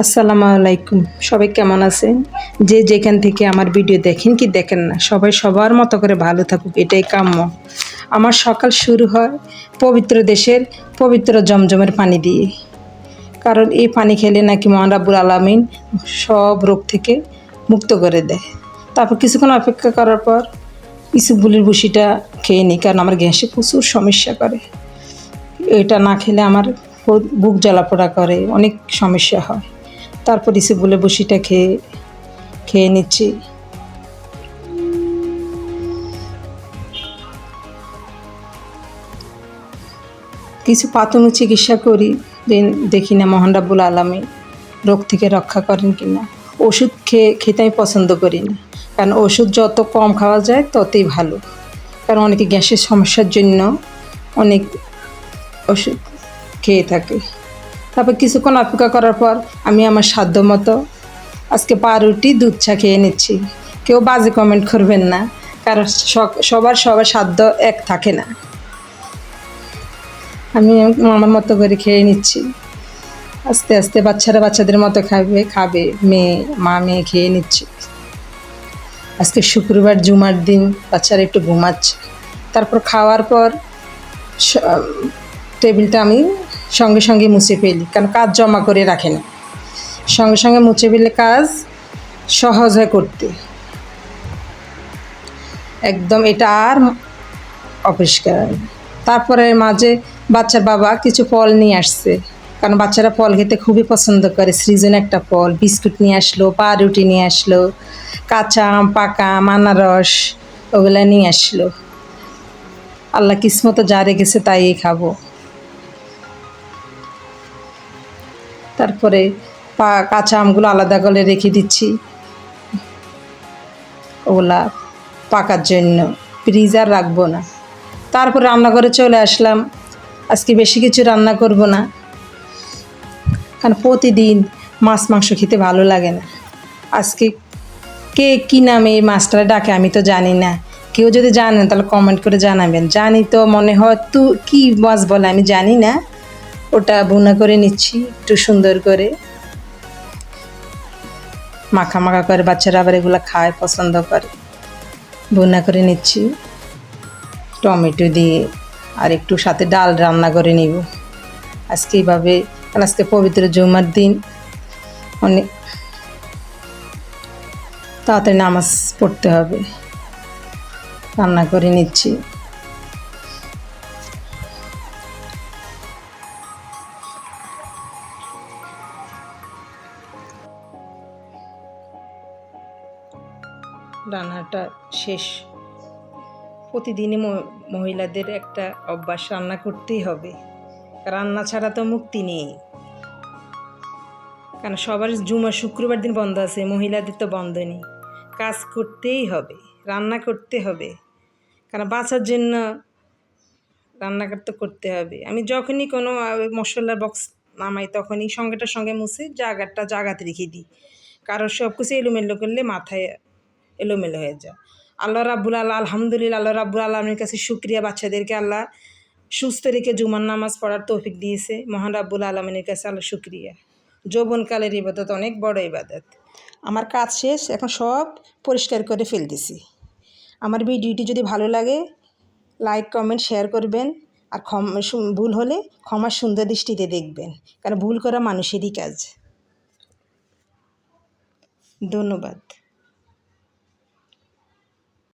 আসসালামু আলাইকুম। সবাই কেমন আছেন? যে যেখান থেকে আমার ভিডিও দেখেন কি দেখেন না, সবাই সবার মতো করে ভালো থাকুক, এটাই কাম্য। আমার সকাল শুরু হয় পবিত্র দেশের পবিত্র জমজমের পানি দিয়ে। কারণ এই পানি খেলে নাকি মহান রাব্বুল আলামিন সব রোগ থেকে মুক্ত করে দেয়। তারপর কিছুক্ষণ অপেক্ষা করার পর ইসুবগুলির ভুসিটা খেয়ে নিই, কারণ আমার গ্যাসে প্রচুর সমস্যা করে। এটা না খেলে আমার বুক জ্বালাপোড়া করে, অনেক সমস্যা হয়। তারপর ইসুবগুলের ভুসিটা খেয়ে খেয়ে নিচ্ছি। কিছু প্রাথমিক চিকিৎসা করি, দেখি না মহান রাব্বুল আলামিন রোগ থেকে রক্ষা করেন কি না। ওষুধ খেতে আমি পছন্দ করি না, কারণ ওষুধ যত কম খাওয়া যায় ততই ভালো। কারণ অনেকে গ্যাসের সমস্যার জন্য অনেক ওষুধ খেয়ে থাকে। তারপর কিছুক্ষণ অপেক্ষা করার পর আমি আমার সাধ্য মতো আজকে পাউরুটি দুধ চা খেয়ে নিচ্ছি। কেউ বাজে কমেন্ট করবেন না, কারণ সবার সাধ্য এক থাকে না। আমি আমার মতো করে খেয়ে নিচ্ছি। আস্তে আস্তে বাচ্চারা বাচ্চাদের মতো খাবে মেয়ে খেয়ে নিচ্ছি। আজকে শুক্রবার, জুমার দিন, বাচ্চারা একটু ঘুমাচ্ছে। তারপর খাওয়ার পর টেবিলটা আমি সঙ্গে সঙ্গে মুছে ফেলি, কারণ কাজ জমা করে রাখে না। সঙ্গে সঙ্গে মুছে ফেললে কাজ সহজ হয় করতে। একদম এটা আর অপরিষ্কার। তারপরে মাঝে বাচ্চার বাবা কিছু ফল নিয়ে আসছে, কারণ বাচ্চারা ফল খেতে খুবই পছন্দ করে। সৃজন একটা ফল, বিস্কুট নিয়ে আসলো, পাউরুটি নিয়ে আসলো, কাঁচা আম, পাকা আম, আনারস ওগুলা নিয়ে আসলো। আল্লাহ কিসমতো যা রেখেছে তাই খাবো। তারপরে কাঁচা আমগুলো আলাদা করে রেখে দিচ্ছি ওগুলা পাকার জন্য, ফ্রিজার রাখবো না। তারপর রান্নাঘরে চলে আসলাম। আজকে বেশি কিছু রান্না করব না, কারণ প্রতিদিন মাছ মাংস খেতে ভালো লাগে না। আজকে কে কী নামে এই মাছটা ডাকে আমি তো জানি না। কেউ যদি জানেন তাহলে কমেন্ট করে জানাবেন। জানি তো মনে হয় তো কী মাছ বলে আমি জানি না। ওটা ভুনা করে নিচ্ছি একটু সুন্দর করে, মাখা মাখা করে। বাচ্চারা আবার এগুলো খায়, পছন্দ করে। ভুনা করে নিচ্ছি টমেটো দিয়ে, আর একটু সাথে ডাল রান্না করে নিব আজকে এইভাবে। কারণ আজকে পবিত্র জুমার দিন, অনেক তাড়াতাড়ি নামাজ পড়তে হবে। রান্না করে নিচ্ছি। রান্নাটা শেষ। প্রতিদিনই মহিলাদের একটা অভ্যাস, রান্না করতেই হবে। রান্না ছাড়া তো মুক্তি নেই, কারণ সবার জুমা শুক্রবার দিন বন্ধ আছে, মহিলাদের তো বন্ধ নেই। কাজ করতেই হবে, রান্না করতে হবে, কারণ বাঁচার জন্য রান্নাঘাট তো করতে হবে। আমি যখনই কোনো মশলার বক্স নামাই তখনই সঙ্গে মুছে জায়গাতে রেখে দিই, কারণ সব কিছু এলোমেলো করলে মাথায় এলোমেলো হয়ে যায়। আলহামদুলিল্লাহ, আল্লাহ রাব্বুল আলামিনের কাছে শুকরিয়া, বাচ্চাদেরকে আল্লাহ সুস্থ রেখে জুমার নামাজ পড়ার তৌফিক দিয়েছে। মহান রাব্বুল আলামিনের কাছে আল্লাহ শুকরিয়া। যৌবনকালের ইবাদত অনেক বড় ইবাদত। আমার কাজ শেষ, এখন সব পরিষ্কার করে ফেলতেছি। আমার ভিডিওটি যদি ভালো লাগে লাইক, কমেন্ট, শেয়ার করবেন। আর ভুল হলে ক্ষমার সুন্দর দৃষ্টিতে দেখবেন, কারণ ভুল করা মানুষেরই কাজ। ধন্যবাদ।